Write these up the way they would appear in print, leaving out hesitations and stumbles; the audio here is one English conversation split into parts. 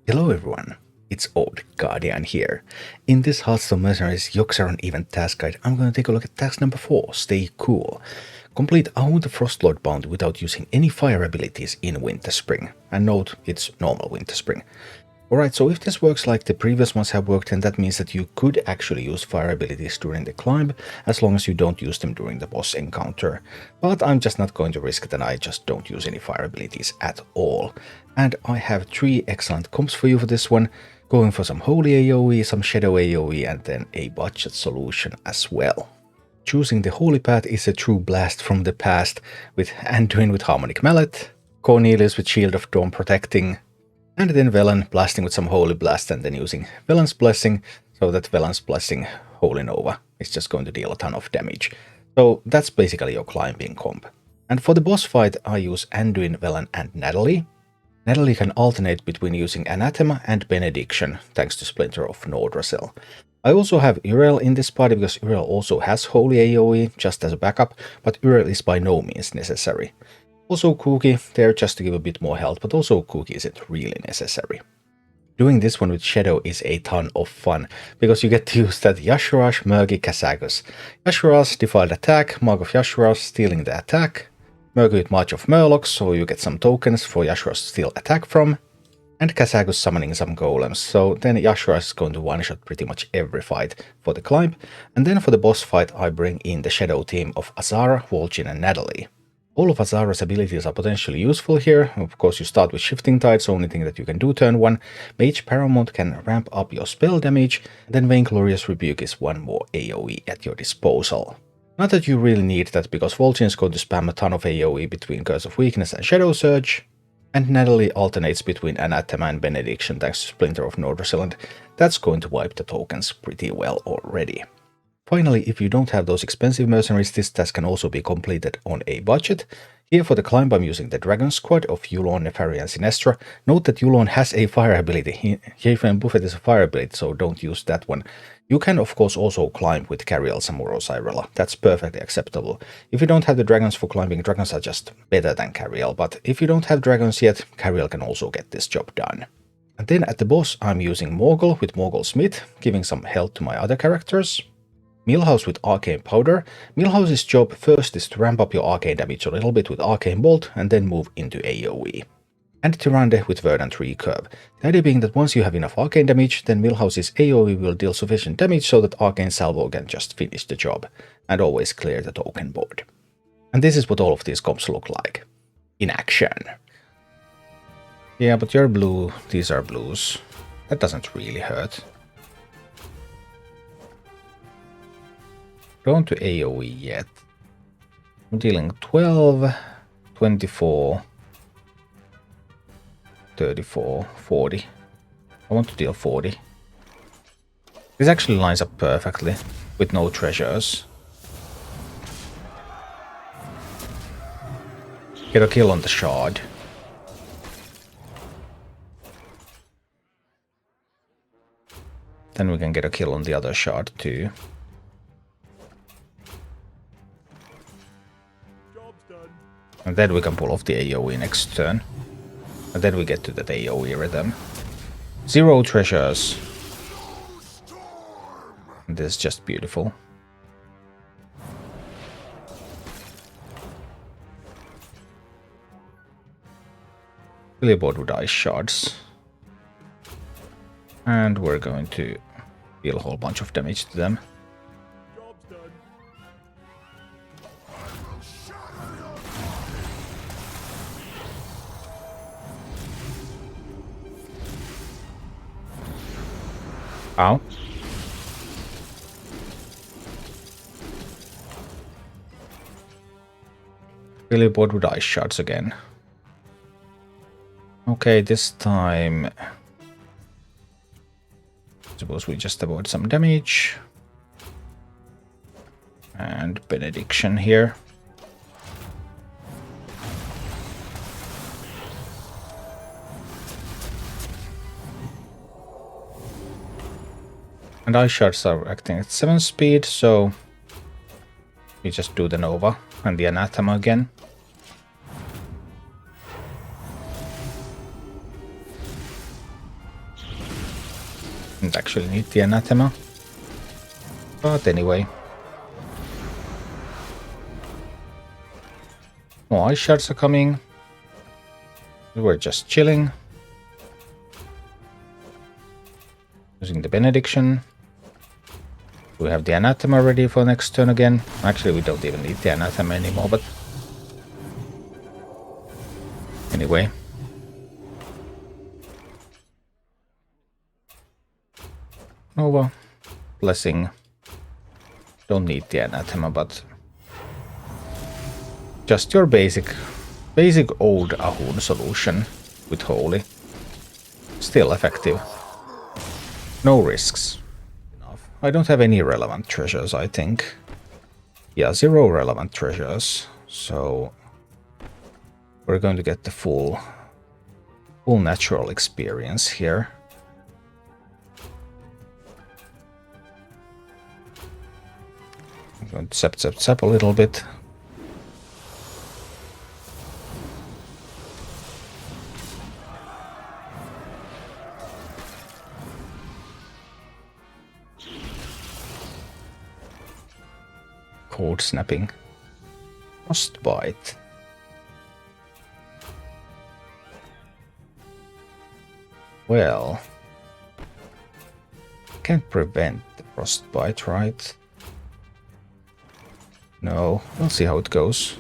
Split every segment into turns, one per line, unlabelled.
Hello everyone, it's Old Guardian here. In this Hearthstone Mercenaries Yogg-Saron event task guide, I'm going to take a look at task number 4, Stay Cool. Complete Ahune the Frostlord Bounty without using any fire abilities in Winterspring. And note, it's normal Winterspring. Alright, so if this works like the previous ones have worked, then that means that you could actually use fire abilities during the climb, as long as you don't use them during the boss encounter. But I'm just not going to risk that I just don't use any fire abilities at all. And I have 3 excellent comps for you for this one, going for some Holy AoE, some Shadow AoE, and then a budget solution as well. Choosing the Holy Path is a true blast from the past, with Anduin with Harmonic Mallet, Cornelius with Shield of Dawn protecting, and then Velen blasting with some Holy Blast and then using Velen's Blessing, so that Velen's Blessing Holy Nova is just going to deal a ton of damage. So that's basically your climbing comp. And for the boss fight I use Anduin, Velen and Natalie. Natalie can alternate between using Anathema and Benediction, thanks to Splinter of Nordrassil. I also have Yrel in this party because Yrel also has Holy AoE just as a backup, but Yrel is by no means necessary. Also Cookie there just to give a bit more health, but also Cookie isn't really necessary. Doing this one with Shadow is a ton of fun, because you get to use that Yashurash, Murgy, Kazagus. Yashurash defiled attack, Mark of Yashurash stealing the attack, Murgy with March of Murlocs, so you get some tokens for Yashurash to steal attack from, and Kazagus summoning some golems, so then Yashurash is going to one-shot pretty much every fight for the climb, and then for the boss fight I bring in the Shadow team of Azara, Vol'jin and Natalie. All of Azara's abilities are potentially useful here. Of course, you start with Shifting Tide, so only thing that you can do turn 1. Mage Paramount can ramp up your spell damage, and then Vainglorious Rebuke is 1 more AoE at your disposal. Not that you really need that, because Vol'jin is going to spam a ton of AoE between Curse of Weakness and Shadow Surge, and Natalie alternates between Anathema and Benediction thanks to Splinter of Nordrassil, and that's going to wipe the tokens pretty well already. Finally, if you don't have those expensive mercenaries, this task can also be completed on a budget. Here for the climb I'm using the Dragon Squad of Yulon, Nefari and Sinestra. Note that Yulon has a fire ability. Hyphen Buffet is a fire ability, so don't use that one. You can of course also climb with Cariel, Samuro, Cyrella. That's perfectly acceptable. If you don't have the dragons for climbing, dragons are just better than Cariel, but if you don't have dragons yet, Cariel can also get this job done. And then at the boss I'm using Morgul with Morgul Smith, giving some health to my other characters. Millhouse with Arcane Powder. Millhouse's job first is to ramp up your arcane damage a little bit with Arcane Bolt and then move into AoE. And Tyrande with Verdant Recurve. The idea being that once you have enough arcane damage, then Millhouse's AoE will deal sufficient damage so that Arcane Salvo can just finish the job, and always clear the token board. And this is what all of these comps look like. In action. Yeah, but you're blue, these are blues. That doesn't really hurt. Don't to AoE yet. I'm dealing 12, 24, 34, 40. I want to deal 40. This actually lines up perfectly, with no treasures. Get a kill on the shard. Then we can get a kill on the other shard too. And then we can pull off the AoE next turn. And then we get to that AoE rhythm. 0 treasures. And this is just beautiful. Billboard with ice shards. And we're going to deal a whole bunch of damage to them. Ow. Really bored with ice shards again. Okay, this time suppose we just avoid some damage. And Benediction here. And ice shards are acting at 7 speed, so we just do the Nova and the Anathema again. Didn't actually need the anathema. But anyway. No ice shards are coming. We're just chilling. Using the benediction. We have the anathema ready for next turn again. Actually, we don't even need the anathema anymore, but anyway. Nova. Blessing. Don't need the anathema, but just your basic old Ahune solution with Holy. Still effective. No risks. Enough. I don't have any relevant treasures, I think. Yeah, 0 relevant treasures. So we're going to get the full natural experience here. I'm going to zap a little bit. Cold snapping. Frostbite. Well, can't prevent the frostbite, right? No, we'll see how it goes.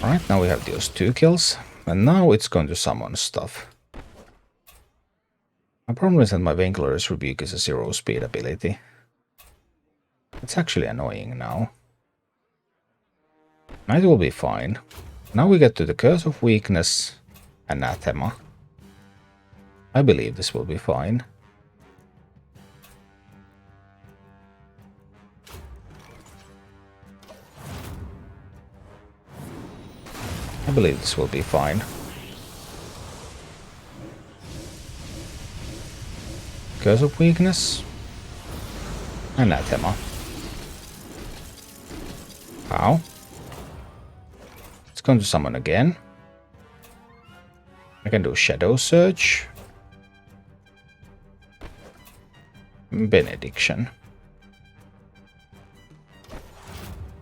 Alright, now we have those 2 kills, and now it's going to summon stuff. My problem is that my Vainglory's Rebuke is a 0 speed ability. It's actually annoying now. It will be fine. Now we get to the Curse of Weakness, Anathema. I believe this will be fine. I believe this will be fine. Curse of Weakness. Anathema. How? It's going to summon again. I can do Shadow Surge. Benediction.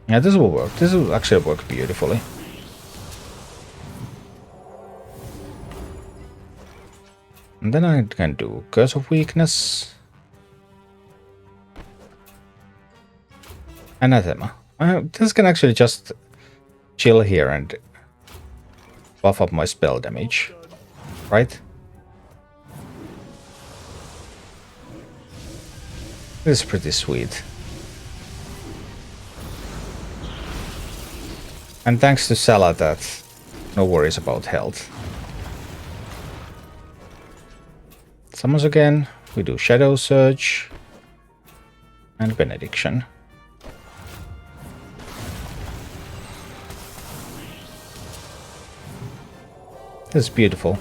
Yeah, this will work. This will actually work beautifully. And then I can do Curse of Weakness. Anathema. This can actually just chill here and buff up my spell damage. Right? This is pretty sweet. And thanks to Salah, that no worries about health. Summons again, we do Shadow Surge and Benediction. This is beautiful.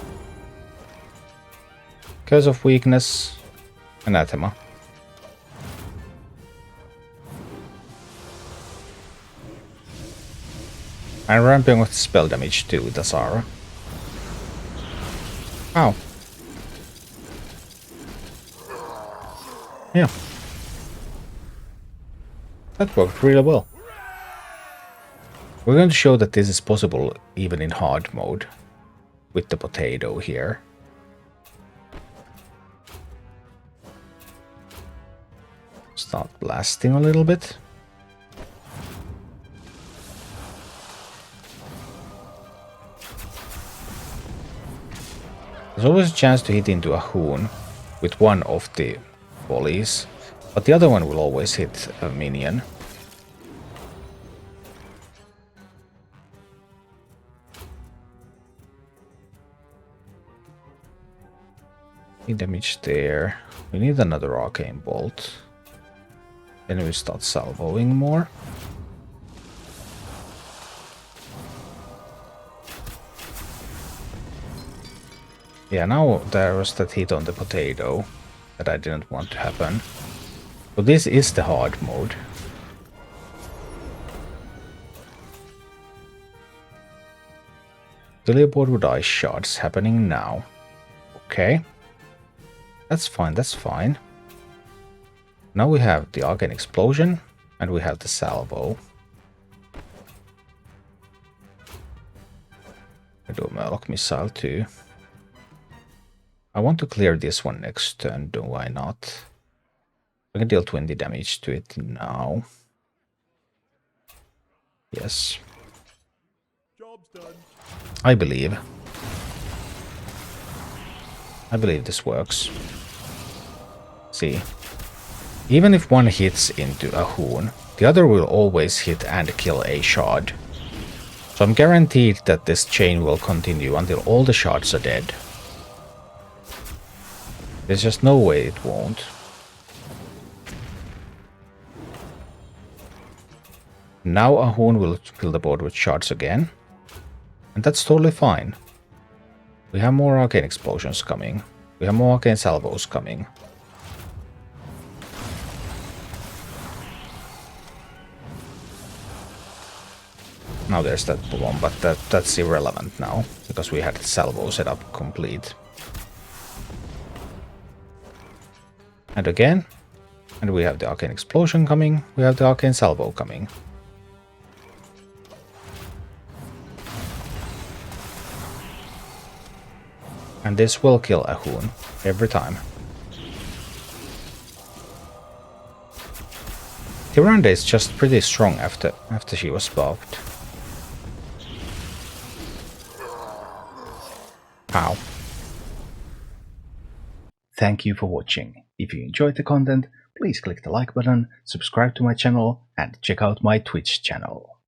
Curse of Weakness, Anathema. I'm ramping with spell damage too with Azara. Ow. Yeah. That worked really well. We're going to show that this is possible even in hard mode with the potato here. Start blasting a little bit. There's always a chance to hit into Ahune with one of the volleys, but the other one will always hit a minion. Any damage there. We need another Arcane Bolt. Then we start salvoing more. Yeah, now there was that hit on the potato that I didn't want to happen. So this is the hard mode. Delay board with ice shards happening now. Okay. That's fine, that's fine. Now we have the Arcane Explosion, and we have the Salvo. I do a Murloc Missile too. I want to clear this one next turn, do I not? I can deal 20 damage to it now. Yes.
Job's done.
I believe this works. See. Even if one hits into Ahune, the other will always hit and kill a shard. So I'm guaranteed that this chain will continue until all the shards are dead. There's just no way it won't. Now Ahune will fill the board with shards again. And that's totally fine. We have more Arcane Explosions coming. We have more Arcane Salvos coming. Now there's that one, but that's irrelevant now, because we had the Salvo setup complete. And again, and we have the Arcane Explosion coming, we have the Arcane Salvo coming. And this will kill Ahune every time. Tyrande is just pretty strong after she was buffed. How? Thank you for watching. If you enjoyed the content, please click the like button, subscribe to my channel, and check out my Twitch channel.